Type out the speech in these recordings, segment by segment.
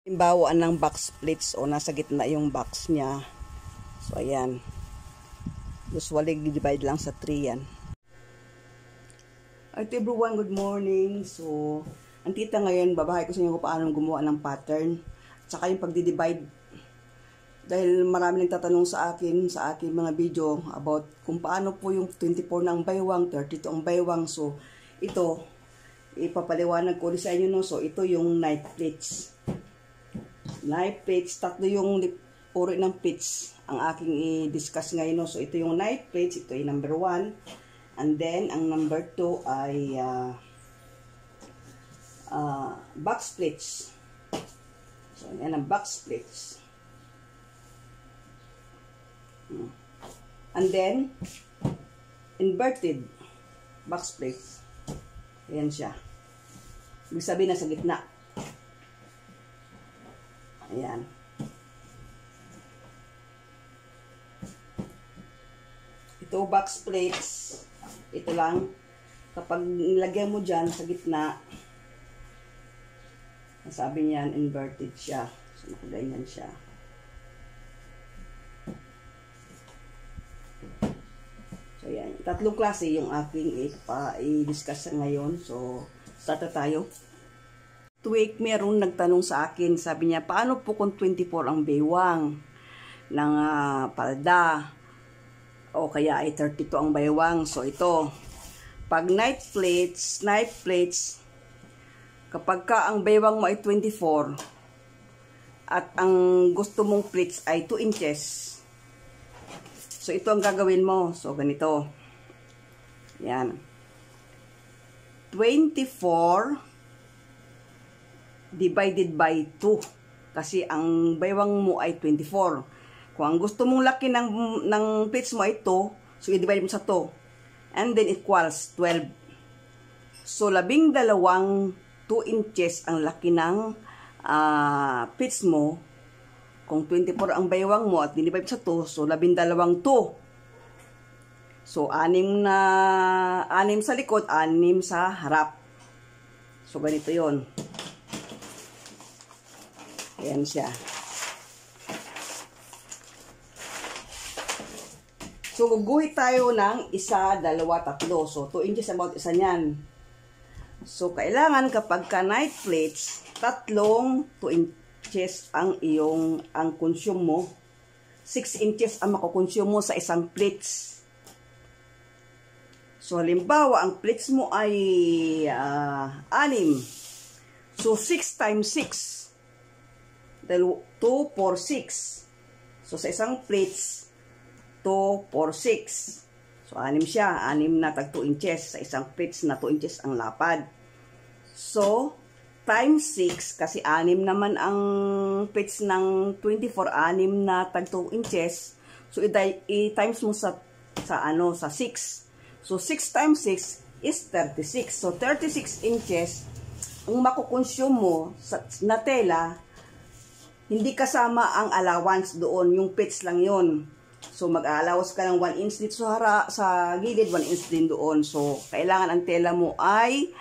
Bawaan ng box plates o nasa gitna yung box niya. So ayan. Usually divide lang sa 3 yan. Alright everyone, good morning. So, ang tita ngayon, babahay ko sa inyo kung paano gumawa ng pattern. At saka yung pagdi-divide. Dahil marami nagtatanong sa akin, sa aking mga video about kung paano po yung 24 na ang baywang, 32 ang baywang. So, ito, ipapaliwanag ko sa inyo, no? So, ito yung knife plates. Knife plates, tatlo yung uri ng plates ang aking i-discuss ngayon, no? So, ito yung knife plates, ito yung number 1. And then, ang number 2 ay box plates. So, yan ang box plates. And then, inverted box plates. Ayan siya. Ibig sabihin na sa gitna. Ayan. Ito, box plates. Ito lang. Kapag nilagyan mo dyan sa gitna, sabi niyan, inverted siya. So, nakaganyan siya. So, yan. Tatlong klase yung aking i-discuss ngayon. So, start na tayo. Week, meron nagtanong sa akin, sabi niya, paano po kung 24 ang baywang ng palda? O kaya ay 32 ang baywang. So, ito. Pag knife plates, kapag ka ang baywang mo ay 24, at ang gusto mong plates ay 2 inches, so, ito ang gagawin mo. So, ganito. Yan. 24 divided by 2. Kasi ang baywang mo ay 24. Kung ang gusto mong laki ng plates mo ay 2, so i-divide mo sa 2. And then equals 12. So, 12 2 inches ang laki ng plates mo. Kung 24 ang baywang mo at dinivide sa 2, so 12 2. So, 6 sa likod, 6 sa harap. So, ganito yon. Ayan siya. So, guguhit tayo ng 1, 2, 3. So, 2 inches about isa niyan. So, kailangan kapag ka knife plates, 3 2 inches ang consume mo. 6 inches ang makukonsume mo sa isang plates. So, halimbawa, ang plates mo ay 6. So, 6 times 6. 2, 4, 6. So, sa isang plates, 2, 4, 6. So, 6 siya. 6 na tag 2 inches. Sa isang plates na 2 inches ang lapad. So, times 6, kasi 6 naman ang plates ng 24, 6 na tag 2 inches. So, i-times mo sa 6. So, 6 times 6 is 36. So, 36 inches ang makukonsume mo na tela. Hindi kasama ang allowance doon. Yung plates lang yon. So, mag-allowance ka ng 1 inch dito sa gilid, 1 inch din doon. So, kailangan ang tela mo ay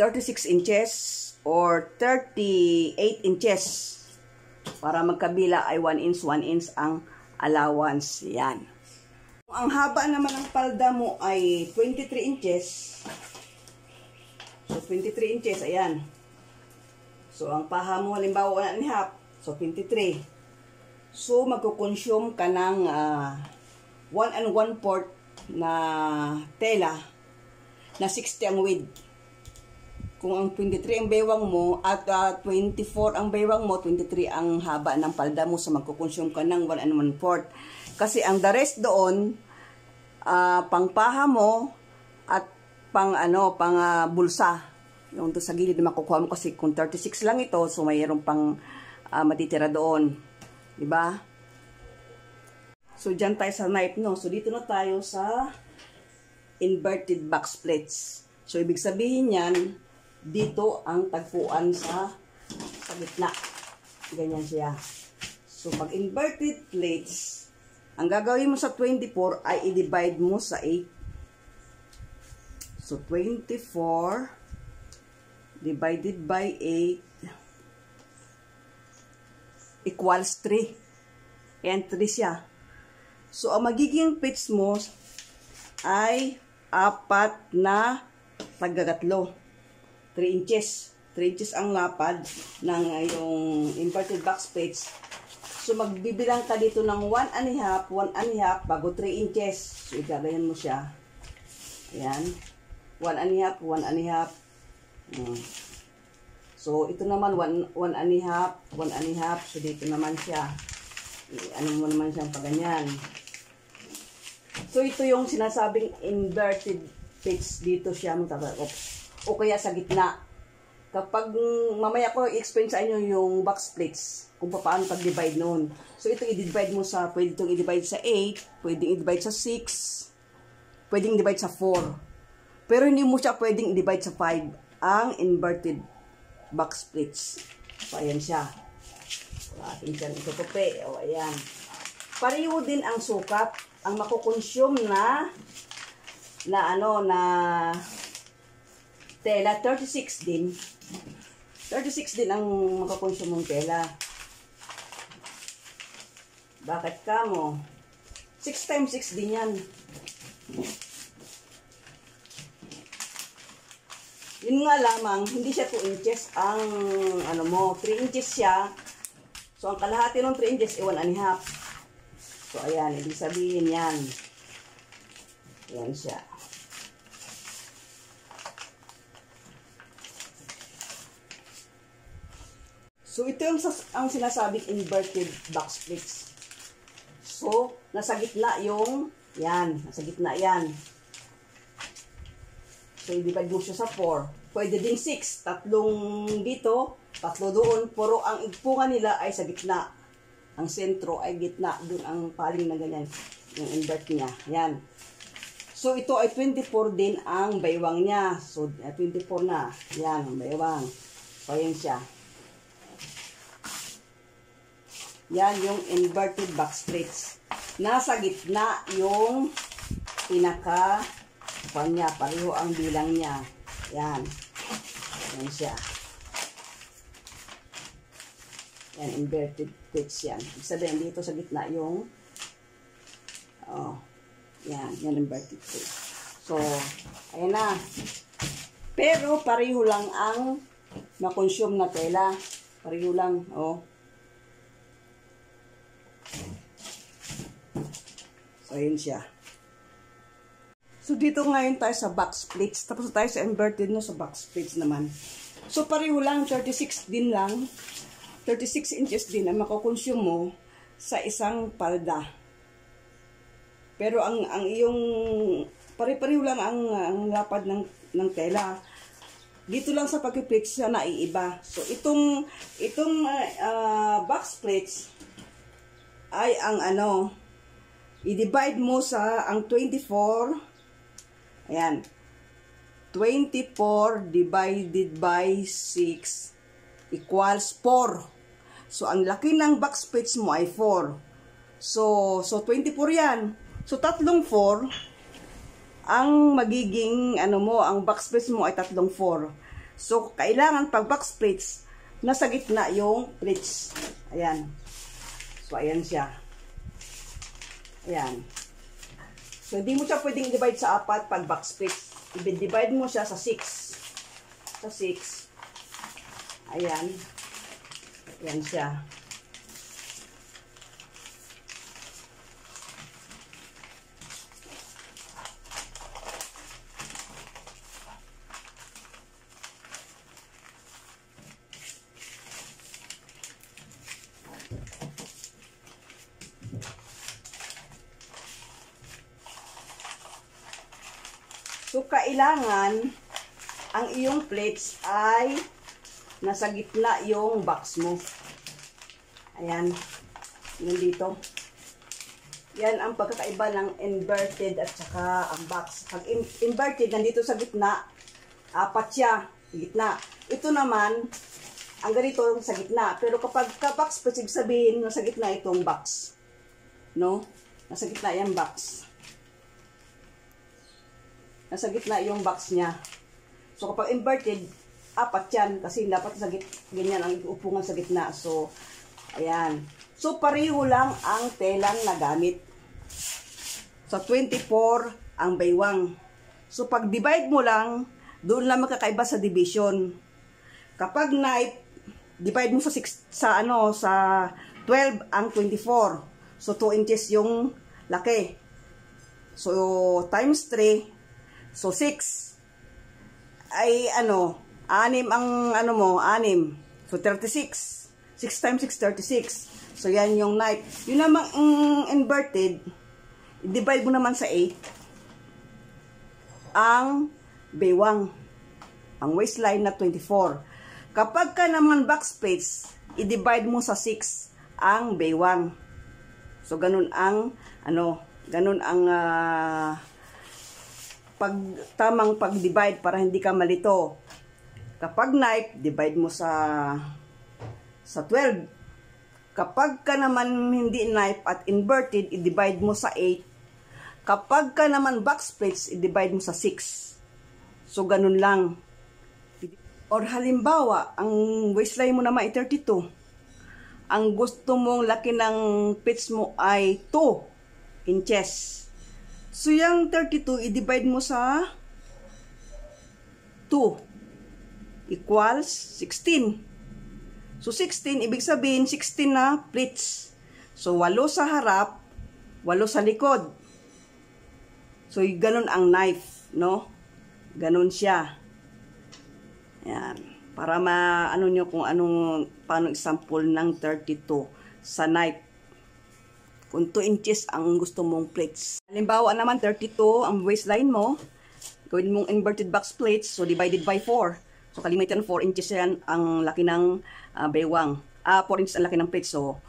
36 inches or 38 inches. Para magkabila ay 1 inch ang allowance. Yan. Ang haba naman ng palda mo ay 23 inches. So, 23 inches, ayan. So, ang paha mo, halimbawa, 1.5. So, 23. So, magkukonsume ka ng 1 1/4 na tela na 60 ang width. Kung ang 23 ang baywang mo at 24 ang baywang mo, 23 ang haba ng palda mo. So, magkukonsume ka ng 1 1/4. Kasi ang the rest doon, pang paha mo at pang bulsa. Yung doon sa gilid na makukuha mo kasi kung 36 lang ito, so mayroon pang matitira doon. Diba? So, dyan tayo sa knife, no? So, dito na tayo sa inverted box plates. So, ibig sabihin yan, dito ang tagpuan sa gitna. Ganyan siya. So, pag inverted plates, ang gagawin mo sa 24 ay i-divide mo sa 8. So, 24 divided by 8 equals 3. Ayan, 3 siya. So, ang magiging pitch mo ay 4 na tagagatlo. 3 inches. 3 inches ang lapad ng yung inverted box plates. So, magbibilang ka dito ng 1 and a half, 1 and a half, bago 3 inches. So, igagayan mo siya. Ayan. 1 and a half, 1 and a half. So, ito naman, 1 and a half, 1 and a half. So, dito naman siya. Ano mo naman siyang paganyan. So, ito yung sinasabing inverted pitch. Dito siya magtatakop. O kaya sa gitna. Kapag mamaya ko i-explain sa inyo yung box plates, kung paano pag-divide noon. So, ito i-divide mo sa, pwede itong i-divide sa 8, pwede i-divide sa 6, pwede i-divide sa 4. Pero hindi mo siya pwedeng i-divide sa 5, ang inverted box plates. So, ayan siya. So, ating siyang itutupi. O, ayan. Pareho din ang sukat, ang makukonsume na tela, 36 din. 36 din ang makakonsume mong tela. Bakit ka mo? 6 times 6 din yan. Yun nga lamang, hindi siya 2 inches. Ang 3 inches siya. So, ang kalahati ng 3 inches ay 1 and a half. So, ayan, ibig sabihin yan. Ayan siya. So, ito yung ang sinasabing inverted box plates. So, nasa gitna yung, yan, nasa gitna yan. So, i-divide mo siya sa 4. Pwede din 6. 3 dito, 3 doon. Pero ang igpungan nila ay sa gitna. Ang sentro ay gitna. Doon ang paling na ganyan. Yung invert niya. Yan. So, ito ay 24 din ang baywang niya. So, 24 na. Yan, ang baywang. So, yan siya. Yan yung inverted box plates. Nasa gitna yung pinaka niya. Pareho ang bilang niya. Yan. Yan siya. Yan, inverted plates yan. Ibig sabihin, dito sa gitna yung yan. Yan, inverted plates. So, ayan na. Pero, pareho lang ang makonsume na tela. Pareho lang, So, ayun siya. So, dito ngayon tayo sa box plates. Tapos tayo sa inverted sa box plates naman. So, pareho lang. 36 din lang. 36 inches din ang makukonsume mo sa isang palda. Pero, ang iyong pare-pareho lang ang lapad ng tela. Dito lang sa pag-plates siya naiiba. So, itong box plates ay ang i-divide mo sa ang 24. Ayan. 24 divided by 6 equals 4. So, ang laki ng box plates mo ay 4. So 24 yan. So, tatlong 4 ang magiging, ang box plates mo ay tatlong 4. So, kailangan pag box plates, nasa gitna yung plates. Ayan. So, ayan siya. Ayan. So, hindi mo siya pwedeng i-divide sa 4 pag box plates. I-divide mo siya sa 6. Sa 6. Ayan. Ayan siya. So, kailangan ang iyong plates ay nasa gitna yung box mo. Ayan. Yan dito. Yan ang pagkakaiba ng inverted at saka ang box. Pag inverted, nandito sa gitna, 4 siya. Gitna. Ito naman, ang ganito sa gitna. Pero kapag ka-box, pasig sabihin, nasa gitna itong box. No? Nasa gitna yung box. Nasa gitna yung box niya. So, kapag inverted, 4 yan. Kasi dapat sa ganyan ang upungan sa gitna. So, Ayan. So, pareho lang ang telang nagamit. Sa 24, ang baywang. So, pag divide mo lang, doon lang makakaiba sa division. Kapag knife, divide mo sa 12 ang 24. So, 2 inches yung laki. So, times 3. So, 6. Ay, 6 ang, 6. So, 36. 6 times 6, 36. So, yan yung knife. Yun namang inverted, i-divide mo naman sa 8 ang baywang. Ang waistline na 24. Kapag ka naman box plates, i-divide mo sa 6 ang baywang. So, ganun ang, tamang pag-divide para hindi ka malito. Kapag knife, divide mo sa 12. Kapag ka naman hindi knife at inverted, i-divide mo sa 8. Kapag ka naman box plates, i-divide mo sa 6. So, ganun lang. Or halimbawa, ang waistline mo naman ay 32. Ang gusto mong laki ng plates mo ay 2 inches. So, yung 32, i-divide mo sa 2 equals 16. So, 16, ibig sabihin, 16 na pleats. So, 8 sa harap, 8 sa likod. So, ganun ang knife, no? Ganun siya. Yan. Para nyo kung paano example ng 32 sa knife. Kung 2 inches ang gusto mong plates. Halimbawa naman, 32 ang waistline mo. Gawin mong inverted box plates, so divided by 4. So, kalimitan 4 inches yan ang laki ng baywang. 4 inches ang laki ng plate. So,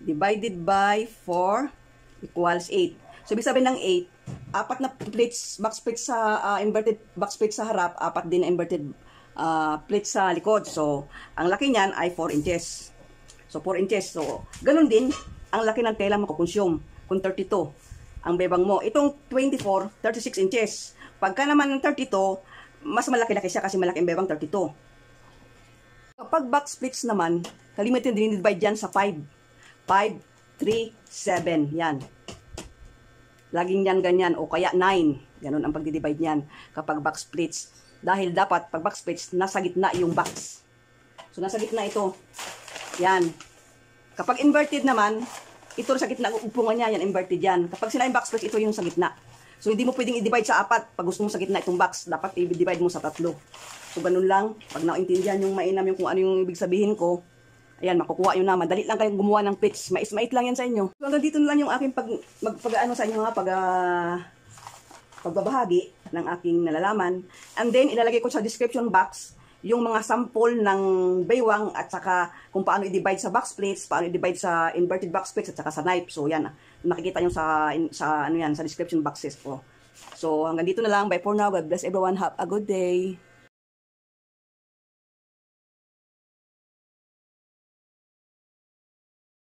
divided by 4 equals 8. So, ibig sabihin ng 8, 4 na plates, box plates sa inverted box plates sa harap, 4 din na inverted plates sa likod. So, ang laki niyan ay 4 inches. So, 4 inches. So, ganun din, ang laki ng tela makukonsume kung 32 ang baywang mo. Itong 24, 36 inches. Pagka naman ng 32, mas malaki-laki siya kasi malaki ang baywang 32. Kapag box splits naman, kalimitan din divide dyan sa 5. 5, 3, 7. Yan. Laging yan ganyan o kaya 9. Ganun ang pagdi-divide niyan kapag box splits. Dahil dapat pag box splits, nasa gitna yung box. So, nasa gitna ito. Yan. Kapag inverted naman, ito sa gitna, upungan niya, yan, inverted yan. Kapag sinabing box splits, ito yung sa gitna. So, hindi mo pwedeng i-divide sa 4. Pag gusto mo sa gitna itong box, dapat i-divide mo sa 3. So, ganun lang. Pag naintindihan yung mainam yung kung ano yung ibig sabihin ko, ayan, makukuha yun na. Madali lang kayong gumawa ng pitch. Mais-mait lang yan sa inyo. So, hanggang dito na lang yung aking sa inyo pagbabahagi ng aking nalalaman. And then, ilalagay ko sa description box yung mga sample ng baywang at saka kung paano i-divide sa box plates, paano i-divide sa inverted box plates at saka sa knife. So, yan. Makikita nyo sa description boxes ko. So, hanggang dito na lang. Bye for now. God bless everyone. Have a good day.